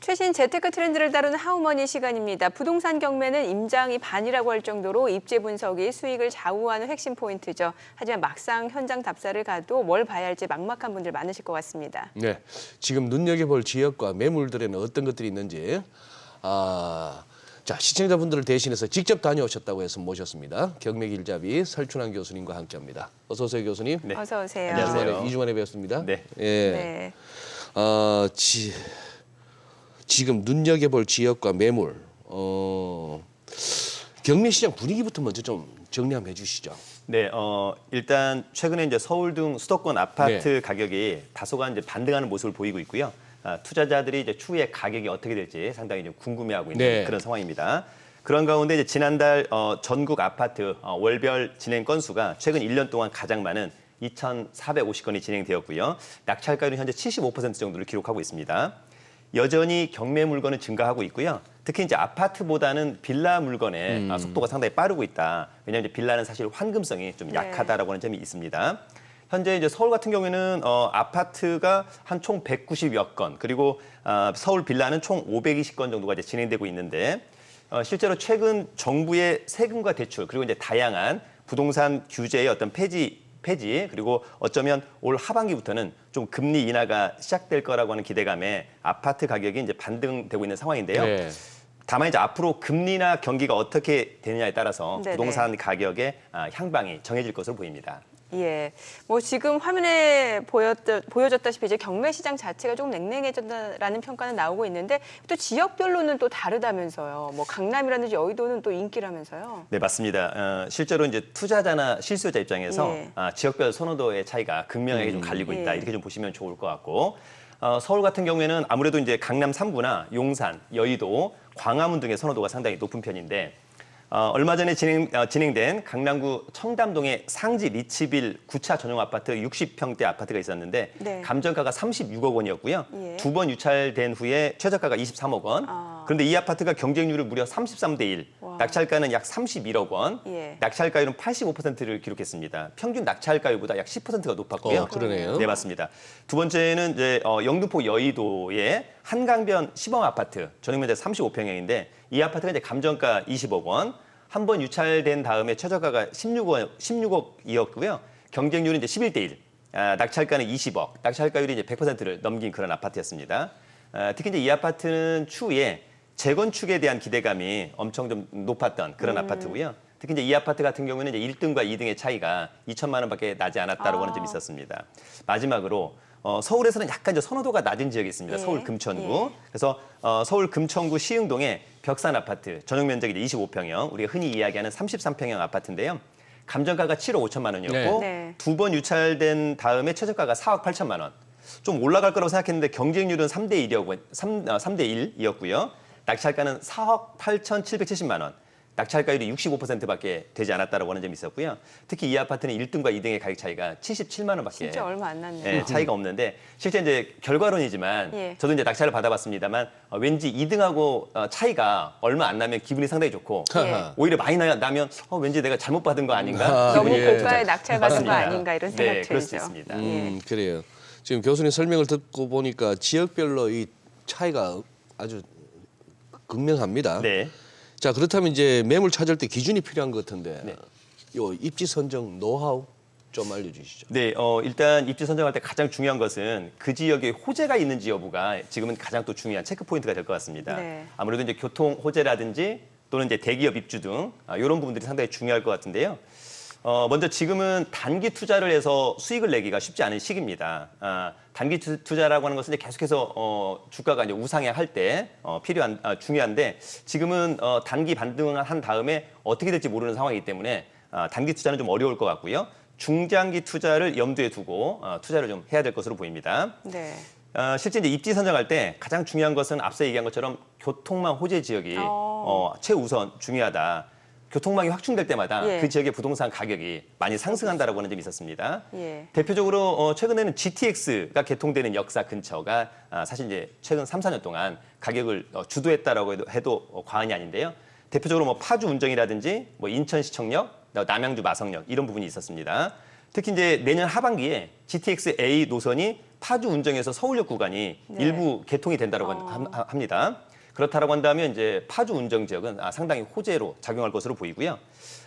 최신 재테크 트렌드를 다루는 하우머니 시간입니다. 부동산 경매는 임장이 반이라고 할 정도로 입지 분석이 수익을 좌우하는 핵심 포인트죠. 하지만 막상 현장 답사를 가도 뭘 봐야 할지 막막한 분들 많으실 것 같습니다. 네, 지금 눈여겨볼 지역과 매물들에는 어떤 것들이 있는지 자, 시청자분들을 대신해서 직접 다녀오셨다고 해서 모셨습니다. 경매길잡이 설춘환 교수님과 함께합니다. 어서 오세요, 교수님. 네. 어서 오세요. 안녕하세요. 2주 만에 뵙습니다. 네. 예. 지금 눈여겨볼 지역과 매물, 경매 시장 분위기부터 먼저 좀 정리 한번 해주시죠. 네, 일단 최근에 이제 서울 등 수도권 아파트 가격이 다소간 이제 반등하는 모습을 보이고 있고요. 투자자들이 이제 추후에 가격이 어떻게 될지 상당히 좀 궁금해하고 있는 그런 상황입니다. 그런 가운데 이제 지난달 전국 아파트 월별 진행 건수가 최근 1년 동안 가장 많은 2,450건이 진행되었고요. 낙찰가율은 현재 75% 정도를 기록하고 있습니다. 여전히 경매 물건은 증가하고 있고요. 특히 이제 아파트보다는 빌라 물건의 속도가 상당히 빠르고 있다. 왜냐하면 이제 빌라는 사실 환금성이 좀 약하다라고 하는 점이 있습니다. 현재 이제 서울 같은 경우에는 아파트가 한 총 190여 건, 그리고 서울 빌라는 총 520건 정도가 이제 진행되고 있는데 실제로 최근 정부의 세금과 대출 그리고 이제 다양한 부동산 규제의 어떤 폐지 그리고 어쩌면 올 하반기부터는 좀 금리 인하가 시작될 거라고 하는 기대감에 아파트 가격이 이제 반등되고 있는 상황인데요. 네. 다만 이제 앞으로 금리나 경기가 어떻게 되느냐에 따라서 네네. 부동산 가격의 향방이 정해질 것으로 보입니다. 예, 뭐 지금 화면에 보여졌다시피 이제 경매 시장 자체가 조금 냉랭해졌다라는 평가는 나오고 있는데 또 지역별로는 또 다르다면서요. 뭐 강남이라든지 여의도는 또 인기라면서요. 네, 맞습니다. 실제로 이제 투자자나 실수요자 입장에서 지역별 선호도의 차이가 극명하게 좀 갈리고 있다. 이렇게 좀 보시면 좋을 것 같고 서울 같은 경우에는 아무래도 이제 강남 3구나 용산, 여의도, 광화문 등의 선호도가 상당히 높은 편인데 얼마 전에 진행된 강남구 청담동의 상지 리치빌 9차 전용 아파트 60평대 아파트가 있었는데 감정가가 36억 원이었고요. 두 번 유찰된 후에 최저가가 23억 원. 그런데 이 아파트가 경쟁률은 무려 33대 1. 낙찰가는 약 31억 원. 낙찰가율은 85%를 기록했습니다. 평균 낙찰가율보다 약 10%가 높았고요. 그러네요. 네, 맞습니다. 두 번째는 이제 영등포 여의도의 한강변 시범 아파트 전용 면적 35평형인데 이 아파트가 이제 감정가 20억 원, 한 번 유찰된 다음에 최저가가 16억이었고요. 경쟁률은 이제 11대 1, 낙찰가는 20억, 낙찰가율이 이제 100%를 넘긴 그런 아파트였습니다. 특히 이제 이 아파트는 추후에 재건축에 대한 기대감이 엄청 좀 높았던 그런 아파트고요. 특히 이제 이 아파트 같은 경우는 이제 1등과 2등의 차이가 2천만 원밖에 나지 않았다고 하는 점이 있었습니다. 마지막으로 서울에서는 약간 이제 선호도가 낮은 지역이 있습니다. 서울 금천구. 그래서 서울 금천구 시흥동의 벽산 아파트 전용 면적이 25평형, 우리가 흔히 이야기하는 33평형 아파트인데요. 감정가가 7억 5천만 원이었고 두 번 유찰된 다음에 최저가가 4억 8천만 원. 좀 올라갈 거라고 생각했는데 경쟁률은 3대 1이었고요. 낙찰가는 4억 8,770만 원. 낙찰가율이 65%밖에 되지 않았다고 하는 점이 있었고요. 특히 이 아파트는 1등과 2등의 가격 차이가 77만 원밖에 진짜 얼마 안 났네요. 차이가 없는데 실제 이제 결과론이지만 저도 이제 낙찰을 받아봤습니다만 왠지 2등하고 차이가 얼마 안 나면 기분이 상당히 좋고 오히려 많이 나면 왠지 내가 잘못 받은 거 아닌가? 너무 고가의 낙찰 받은 거 아닌가 이런 생각 들죠. 그럴 수 있습니다. 그래요. 지금 교수님 설명을 듣고 보니까 지역별로 이 차이가 아주 극명합니다. 네. 자, 그렇다면 이제 매물 찾을 때 기준이 필요한 것 같은데 요 입지 선정 노하우 좀 알려주시죠. 네, 일단 입지 선정할 때 가장 중요한 것은 그 지역에 호재가 있는지 여부가 지금은 가장 또 중요한 체크 포인트가 될 것 같습니다. 아무래도 이제 교통 호재라든지 또는 이제 대기업 입주 등 이런 부분들이 상당히 중요할 것 같은데요. 먼저 지금은 단기 투자를 해서 수익을 내기가 쉽지 않은 시기입니다. 단기 투자라고 하는 것은 이제 계속해서 주가가 이제 우상향할 때 중요한데 지금은 단기 반등을 한 다음에 어떻게 될지 모르는 상황이기 때문에 단기 투자는 좀 어려울 것 같고요. 중장기 투자를 염두에 두고 투자를 좀 해야 될 것으로 보입니다. 실제 이제 입지 선정할 때 가장 중요한 것은 앞서 얘기한 것처럼 교통망 호재 지역이 최우선 중요하다. 교통망이 확충될 때마다 그 지역의 부동산 가격이 많이 상승한다라고 하는 점이 있었습니다. 대표적으로 최근에는 GTX가 개통되는 역사 근처가 사실 이제 최근 3, 4년 동안 가격을 주도했다라고 해도 과언이 아닌데요. 대표적으로 뭐 파주 운정이라든지 뭐 인천시청역, 남양주 마성역 이런 부분이 있었습니다. 특히 이제 내년 하반기에 GTX A 노선이 파주 운정에서 서울역 구간이 네. 일부 개통이 된다고 합니다. 그렇다라고 한다면 이제 파주 운정 지역은 상당히 호재로 작용할 것으로 보이고요.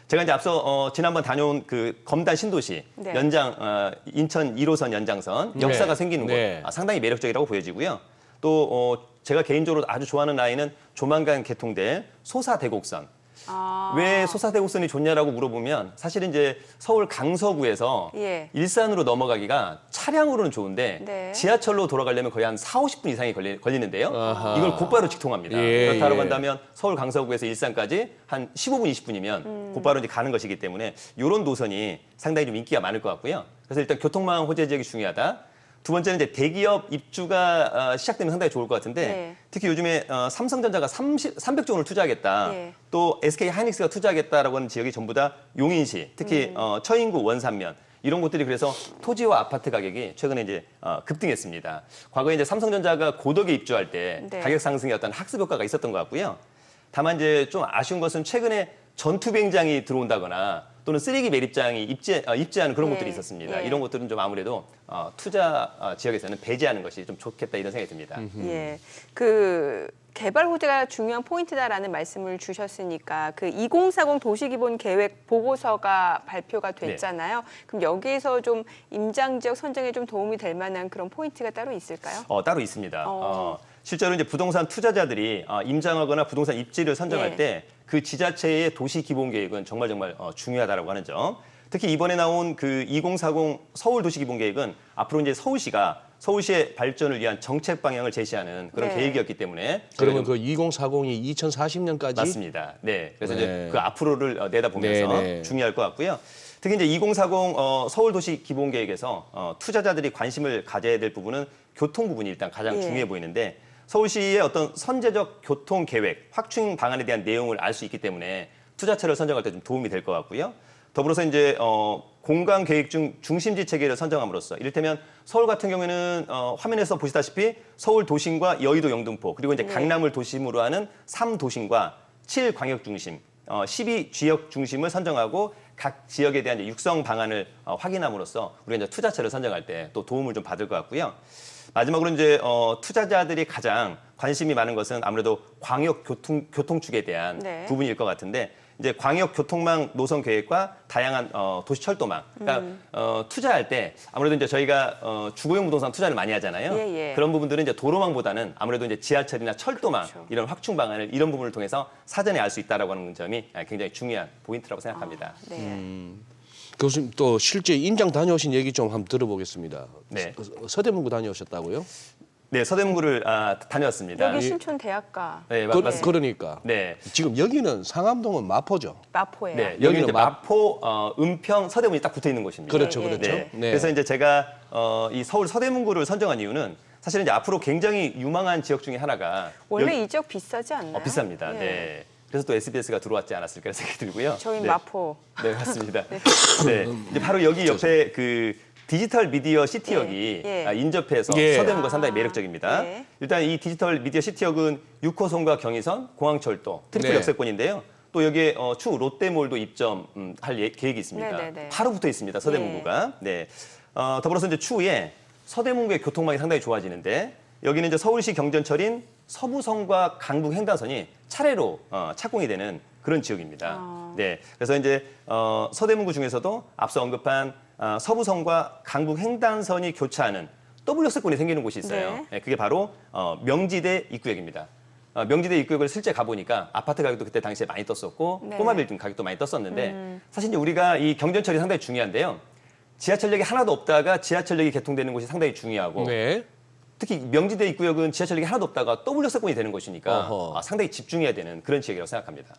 제가 이제 앞서 지난번 다녀온 그 검단 신도시 네. 연장 인천 1호선 연장선 역사가 네. 생기는 곳 네. 상당히 매력적이라고 보여지고요. 또 제가 개인적으로 아주 좋아하는 라인은 조만간 개통될 소사대곡선. 왜 소사대곡선이 좋냐라고 물어보면 사실은 이제 서울 강서구에서 예. 일산으로 넘어가기가 차량으로는 좋은데 네. 지하철로 돌아가려면 거의 한 4-50분 이상이 걸리는데요. 아하. 이걸 곧바로 직통합니다. 예, 그렇다고 예. 한다면 서울 강서구에서 일산까지 한 15분, 20분이면 곧바로 이제 가는 것이기 때문에 이런 노선이 상당히 좀 인기가 많을 것 같고요. 그래서 일단 교통망 호재 지역이 중요하다. 두 번째는 이제 대기업 입주가 시작되면 상당히 좋을 것 같은데 네. 특히 요즘에 삼성전자가 300조 원을 투자하겠다. 네. 또 SK 하이닉스가 투자하겠다라고 하는 지역이 전부 다 용인시, 특히 처인구, 원산면 이런 곳들이 그래서 토지와 아파트 가격이 최근에 이제 급등했습니다. 과거에 이제 삼성전자가 고덕에 입주할 때 네. 가격 상승의 어떤 학습 효과가 있었던 것 같고요. 다만 이제 좀 아쉬운 것은 최근에 전투비행장이 들어온다거나 또는 쓰레기 매립장이 입지하는 그런 예, 곳들이 있었습니다. 예. 이런 것들은 좀 아무래도 투자 지역에서는 배제하는 것이 좀 좋겠다 이런 생각이 듭니다. 예, 그 개발 호재가 중요한 포인트다라는 말씀을 주셨으니까 그 2040 도시기본계획 보고서가 발표가 됐잖아요. 그럼 여기에서 좀 임장 지역 선정에 좀 도움이 될 만한 그런 포인트가 따로 있을까요? 따로 있습니다. 어. 실제로 이제 부동산 투자자들이 임장하거나 부동산 입지를 선정할 예. 때 그 지자체의 도시 기본 계획은 정말 중요하다라고 하는 점. 특히 이번에 나온 그 2040 서울 도시 기본 계획은 앞으로 이제 서울시의 발전을 위한 정책 방향을 제시하는 그런 네. 계획이었기 때문에 그러면 그 2040이 2040년까지 맞습니다. 네. 그래서 네. 이제 그 앞으로를 내다보면서 네, 네. 중요할 것 같고요. 특히 이제 2040 서울 도시 기본 계획에서 투자자들이 관심을 가져야 될 부분은 교통 부분이 일단 가장 예. 중요해 보이는데 서울시의 어떤 선제적 교통 계획, 확충 방안에 대한 내용을 알 수 있기 때문에 투자처를 선정할 때 좀 도움이 될 것 같고요. 더불어서 이제 공간 계획 중 중심지 체계를 선정함으로써 이를테면 서울 같은 경우에는 화면에서 보시다시피 서울 도심과 여의도 영등포 그리고 이제 네. 강남을 도심으로 하는 3도심과 7광역 중심 12지역 중심을 선정하고 각 지역에 대한 이제 육성 방안을 확인함으로써 우리가 이제 투자처를 선정할 때 또 도움을 좀 받을 것 같고요. 마지막으로 이제 투자자들이 가장 관심이 많은 것은 아무래도 광역 교통 축에 대한 네. 부분일 것 같은데 이제 광역 교통망 노선 계획과 다양한 도시 철도망. 그러니까 투자할 때 아무래도 이제 저희가 주거용 부동산 투자를 많이 하잖아요. 예, 예. 그런 부분들은 이제 도로망보다는 아무래도 이제 지하철이나 철도망 그렇죠. 이런 확충 방안을 이런 부분을 통해서 사전에 알 수 있다라고 하는 점이 굉장히 중요한 포인트라고 생각합니다. 네. 교수님 또 실제 임장 다녀오신 얘기 좀 한번 들어보겠습니다. 네. 서대문구 다녀오셨다고요? 네, 서대문구를 다녀왔습니다. 여기 신촌대학가 네, 맞습니다. 그러니까 네. 지금 여기는 상암동은 마포죠. 마포예요. 네, 여기는 여기는 이제 마포, 은평, 서대문이 딱 붙어 있는 곳입니다. 그렇죠, 예, 예. 그렇죠. 네. 그래서 이제 제가 이 서울 서대문구를 선정한 이유는 사실은 이제 앞으로 굉장히 유망한 지역 중에 하나가 원래 이 지역 비싸지 않나요? 비쌉니다. 예. 네. 그래서 또 SBS가 들어왔지 않았을까 생각이 들고요. 저희 네. 마포. 네, 맞습니다. 네. 이제 바로 여기 옆에 그 디지털 미디어 시티역이 예, 예. 인접해서 예. 서대문구가 상당히 매력적입니다. 예. 일단 이 디지털 미디어 시티역은 6호선과 경의선, 공항철도, 트리플 네. 역세권인데요. 또 여기에 추후 롯데몰도 입점할 계획이 있습니다. 네네네. 바로 붙어 있습니다. 서대문구가. 네. 더불어서 이제 추후에 서대문구의 교통망이 상당히 좋아지는데 여기는 이제 서울시 경전철인 서부선과 강북 횡단선이 차례로 착공이 되는 그런 지역입니다. 네, 그래서 이제 서대문구 중에서도 앞서 언급한 서부선과 강북 횡단선이 교차하는 더블 역세권이 생기는 곳이 있어요. 네. 네, 그게 바로 명지대 입구역입니다. 명지대 입구역을 실제 가보니까 아파트 가격도 그때 당시에 많이 떴었고 네. 꼬마 빌딩 가격도 많이 떴었는데 사실 이제 우리가 이 경전철이 상당히 중요한데요. 지하철역이 하나도 없다가 지하철역이 개통되는 곳이 상당히 중요하고 네. 특히 명지대 입구역은 지하철역이 하나도 없다가 더블 역세권이 되는 곳이니까 어허. 상당히 집중해야 되는 그런 지역이라고 생각합니다.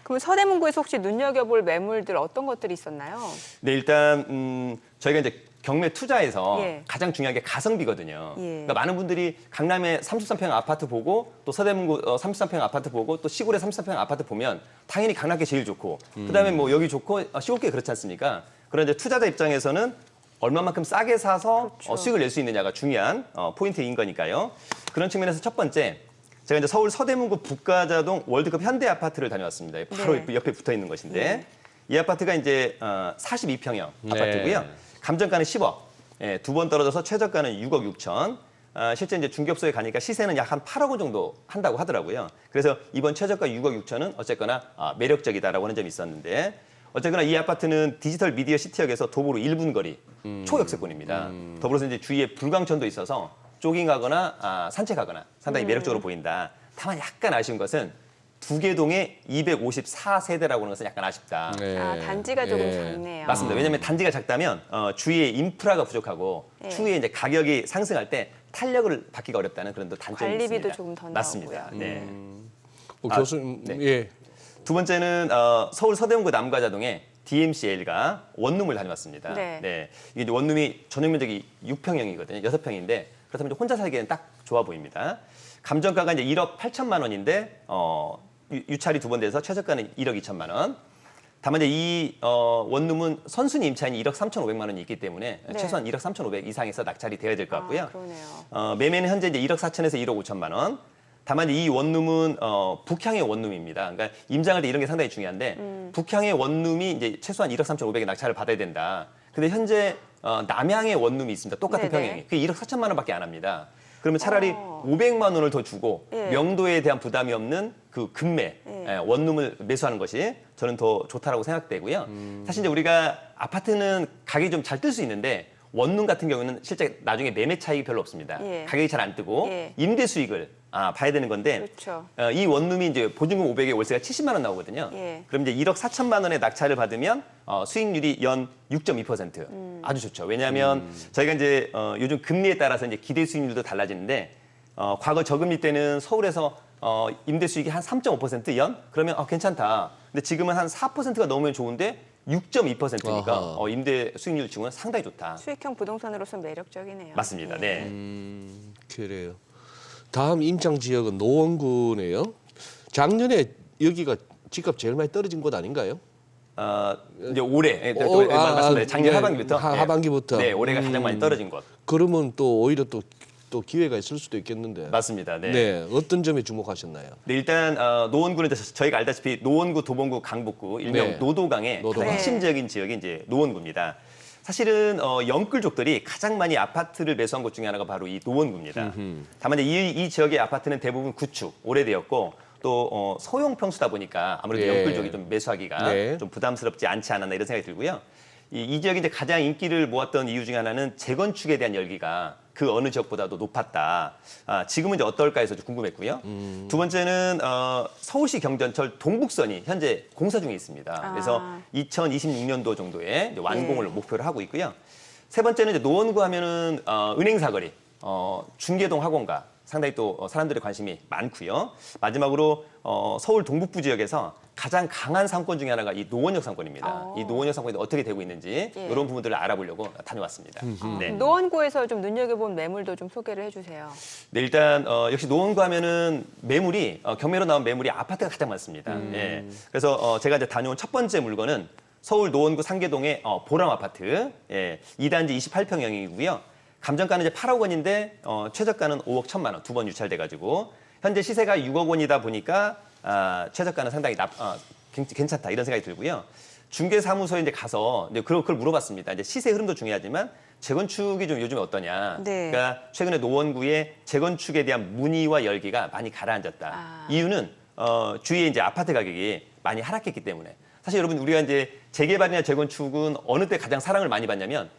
그럼 서대문구에서 혹시 눈여겨볼 매물들 어떤 것들이 있었나요? 네, 일단 저희가 이제 경매 투자에서 예. 가장 중요한 게 가성비거든요. 예. 그러니까 많은 분들이 강남에 33평 아파트 보고 또 서대문구 33평 아파트 보고 또 시골에 33평 아파트 보면 당연히 강남게 제일 좋고 그다음에 뭐 여기 좋고 시골게 그렇지 않습니까? 그런 이제 투자자 입장에서는 얼마만큼 싸게 사서 그렇죠. 수익을 낼 수 있느냐가 중요한 포인트인 거니까요. 그런 측면에서 첫 번째, 제가 이제 서울 서대문구 북가자동 월드컵 현대 아파트를 다녀왔습니다. 바로 네. 옆에 붙어 있는 것인데 이 아파트가 이제 42평형 네. 아파트고요. 감정가는 10억. 두 번 떨어져서 최저가는 6억 6천. 실제 이제 중개업소에 가니까 시세는 약 한 8억 원 정도 한다고 하더라고요. 그래서 이번 최저가 6억 6천은 어쨌거나 매력적이다라고 하는 점이 있었는데 어쨌거나 이 아파트는 디지털 미디어 시티역에서 도보로 1분 거리 초역세권입니다. 더불어서 이제 주위에 불광천도 있어서 조깅하거나 산책하거나 상당히 매력적으로 보인다. 다만 약간 아쉬운 것은 두개동에 254세대라고 하는 것은 약간 아쉽다. 네. 단지가 조금 작네요. 맞습니다. 왜냐하면 단지가 작다면 주위에 인프라가 부족하고 네. 추후에 이제 가격이 상승할 때 탄력을 받기가 어렵다는 그런 또 단점이 관리비도 있습니다. 조금 더 맞습니다. 나오고요. 네. 교수님, 네. 예. 두 번째는 서울 서대문구 남가자동에 DMCL가 원룸을 다녀왔습니다. 네. 이게 이제 원룸이 전용 면적이 6평형이거든요. 6평인데 그렇다면 이제 혼자 살기에는 딱 좋아 보입니다. 감정가가 이제 1억 8천만 원인데 유찰이 두 번 돼서 최저가는 1억 2천만 원. 다만 이제 이 원룸은 선순위 임차인이 1억 3,500만 원이 있기 때문에 네. 최소한 1억 3,500 이상에서 낙찰이 되어야 될 것 같고요. 그러네요. 매매는 현재 이제 1억 4천에서 1억 5천만 원. 다만 이 원룸은 북향의 원룸입니다. 그러니까 임장할 때 이런 게 상당히 중요한데 북향의 원룸이 이제 최소한 1억 3,500의 낙찰을 받아야 된다. 근데 현재 남향의 원룸이 있습니다. 똑같은 네네. 평형이. 그게 1억 4천만 원밖에 안 합니다. 그러면 차라리 500만 원을 더 주고 예. 명도에 대한 부담이 없는 그 금매 원룸을 매수하는 것이 저는 더 좋다라고 생각되고요. 사실 이제 우리가 아파트는 가격이 좀 잘 뜰 수 있는데 원룸 같은 경우는 실제 나중에 매매 차익이 별로 없습니다. 예. 가격이 잘 안 뜨고 예. 임대 수익을 봐야 되는 건데 그렇죠. 이 원룸이 이제 보증금 500에 월세가 70만 원 나오거든요. 예. 그럼 이제 1억 4천만 원의 낙찰을 받으면 수익률이 연 6.2%. 아주 좋죠. 왜냐하면 저희가 이제 요즘 금리에 따라서 이제 기대 수익률도 달라지는데 과거 저금리 때는 서울에서 임대 수익이 한 3.5% 연? 그러면 괜찮다. 근데 지금은 한 4%가 넘으면 좋은데 6.2%니까 아하. 임대 수익률 치고는 상당히 좋다. 수익형 부동산으로서 매력적이네요. 맞습니다. 네. 그래요. 다음 임장 지역은 노원구네요. 작년에 여기가 집값 제일 많이 떨어진 곳 아닌가요? 이제 올해 맞습니다. 작년 예, 하반기부터 하반기부터. 네, 올해가 가장 많이 떨어진 것. 그러면 또 오히려 또 기회가 있을 수도 있겠는데. 맞습니다. 네. 네, 어떤 점에 주목하셨나요? 네, 일단 노원구는 저희가 알다시피 노원구, 도봉구, 강북구 일명 네. 노도강의 노도강. 가장 핵심적인 지역이 이제 노원구입니다. 사실은 영끌족들이 가장 많이 아파트를 매수한 곳 중에 하나가 바로 이 노원구입니다. 다만 이제 이 지역의 아파트는 대부분 구축, 오래되었고 또 소형 평수다 보니까 아무래도 예. 영끌족이 좀 매수하기가 네. 좀 부담스럽지 않지 않았나 이런 생각이 들고요. 이 지역이 이제 가장 인기를 모았던 이유 중에 하나는 재건축에 대한 열기가 그 어느 지역보다도 높았다. 지금은 이제 어떨까 해서 좀 궁금했고요. 두 번째는 서울시 경전철 동북선이 현재 공사 중에 있습니다. 그래서 2026년도 정도에 이제 완공을 네. 목표로 하고 있고요. 세 번째는 이제 노원구 하면은 은행 사거리, 중계동 학원가 상당히 또 사람들의 관심이 많고요. 마지막으로 서울 동북부 지역에서 가장 강한 상권 중에 하나가 이 노원역 상권입니다. 이 노원역 상권이 어떻게 되고 있는지 예. 이런 부분들을 알아보려고 다녀왔습니다. 네. 노원구에서 좀 눈여겨본 매물도 좀 소개를 해주세요. 네, 일단 역시 노원구 하면은 매물이 경매로 나온 매물이 아파트가 가장 많습니다. 예. 그래서 제가 이제 다녀온 첫 번째 물건은 서울 노원구 상계동의 보람 아파트, 2단지 28평형이고요. 감정가는 이제 8억 원인데 최저가는 5억 1천만 원, 두 번 유찰돼가지고 현재 시세가 6억 원이다 보니까 최저가는 상당히 괜찮다 이런 생각이 들고요. 중개사무소에 이제 가서 이제 그걸 물어봤습니다. 이제 시세 흐름도 중요하지만 재건축이 좀 요즘에 어떠냐. 네. 그러니까 최근에 노원구에 재건축에 대한 문의와 열기가 많이 가라앉았다. 이유는 주위에 이제 아파트 가격이 많이 하락했기 때문에. 사실 여러분 우리가 이제 재개발이나 재건축은 어느 때 가장 사랑을 많이 받냐면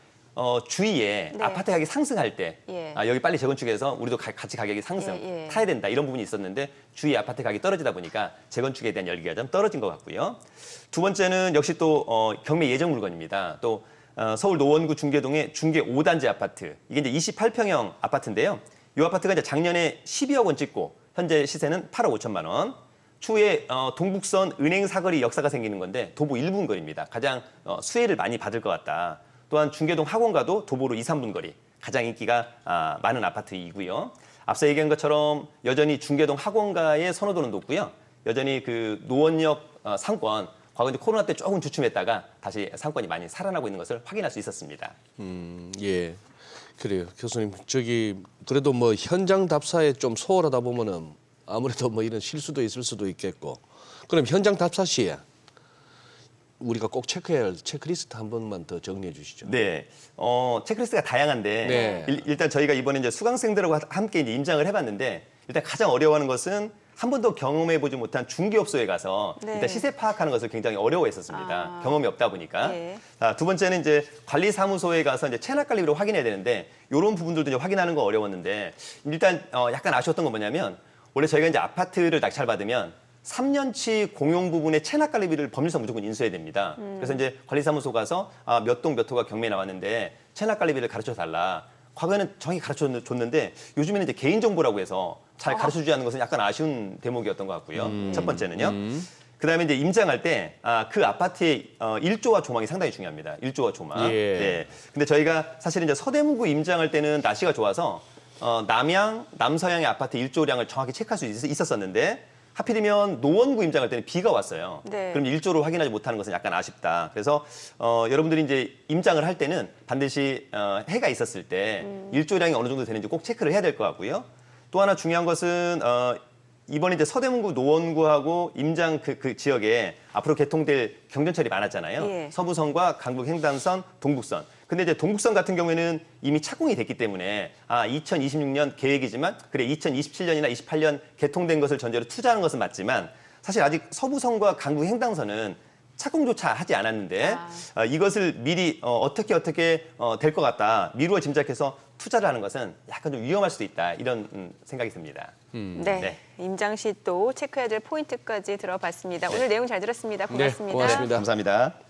주위에 네. 아파트 가격이 상승할 때 예. 여기 빨리 재건축해서 우리도 같이 가격이 상승 예. 타야 된다 이런 부분이 있었는데 주위에 아파트 가격이 떨어지다 보니까 재건축에 대한 열기가 좀 떨어진 것 같고요. 두 번째는 역시 또 경매 예정 물건입니다. 또 서울 노원구 중계동의 중계 5단지 아파트 이게 이제 28평형 아파트인데요. 이 아파트가 이제 작년에 12억 원 찍고 현재 시세는 8억 5천만 원. 추후에 동북선 은행 사거리 역사가 생기는 건데 도보 1분 거리입니다. 가장 수혜를 많이 받을 것 같다. 또한 중계동 학원가도 도보로 2, 3분 거리 가장 인기가 많은 아파트이고요. 앞서 얘기한 것처럼 여전히 중계동 학원가의 선호도는 높고요. 여전히 그 노원역 상권 과거 이제 코로나 때 조금 주춤했다가 다시 상권이 많이 살아나고 있는 것을 확인할 수 있었습니다. 예. 그래요. 교수님, 그래도 뭐 현장 답사에 좀 소홀하다 보면은 아무래도 뭐 이런 실수도 있을 수도 있겠고. 그럼 현장 답사 시에 우리가 꼭 체크해야 할 체크리스트 한 번만 더 정리해 주시죠. 네, 체크리스트가 다양한데 네. 일단 저희가 이번에 이제 수강생들하고 함께 이제 임장을 해봤는데 일단 가장 어려워하는 것은 한 번도 경험해보지 못한 중개업소에 가서 네. 일단 시세 파악하는 것을 굉장히 어려워했었습니다. 경험이 없다 보니까. 예. 두 번째는 이제 관리사무소에 가서 이제 체납 관리비를 확인해야 되는데 이런 부분들도 이제 확인하는 거 어려웠는데 일단 약간 아쉬웠던 건 뭐냐면 원래 저희가 이제 아파트를 낙찰받으면 3년치 공용 부분의 체납 관리비를 법률상 무조건 인수해야 됩니다. 그래서 이제 관리사무소 가서 몇 동 몇 호가 경매에 나왔는데 체납 관리비를 가르쳐 달라. 과거에는 정확히 가르쳐 줬는데 요즘에는 이제 개인정보라고 해서 잘 가르쳐 주지 않는 것은 약간 아쉬운 대목이었던 것 같고요. 첫 번째는요. 그다음에 이제 임장할 때 그 아파트의 일조와 조망이 상당히 중요합니다. 일조와 조망. 예. 네. 근데 저희가 사실 이제 서대문구 임장할 때는 날씨가 좋아서 남양, 남서양의 아파트 일조량을 정확히 체크할 수 있었었는데 하필이면 노원구 임장할 때는 비가 왔어요. 네. 그럼 일조를 확인하지 못하는 것은 약간 아쉽다. 그래서 여러분들이 이제 임장을 할 때는 반드시 해가 있었을 때 일조량이 어느 정도 되는지 꼭 체크를 해야 될 것 같고요. 또 하나 중요한 것은 이번에 이제 서대문구, 노원구하고 임장 그 지역에 앞으로 개통될 경전철이 많았잖아요. 예. 서부선과 강북 횡단선, 동북선. 근데 이제 동북선 같은 경우에는 이미 착공이 됐기 때문에 2026년 계획이지만 그래 2027년이나 28년 개통된 것을 전제로 투자하는 것은 맞지만 사실 아직 서부선과 강북 횡단선은 착공조차 하지 않았는데 이것을 미리 어떻게 될 것 같다 미루어 짐작해서 투자를 하는 것은 약간 좀 위험할 수도 있다 이런 생각이 듭니다. 네. 네. 임장 시 또 체크해야 될 포인트까지 들어봤습니다. 오늘 내용 잘 들었습니다. 고맙습니다. 고맙습니다. 감사합니다.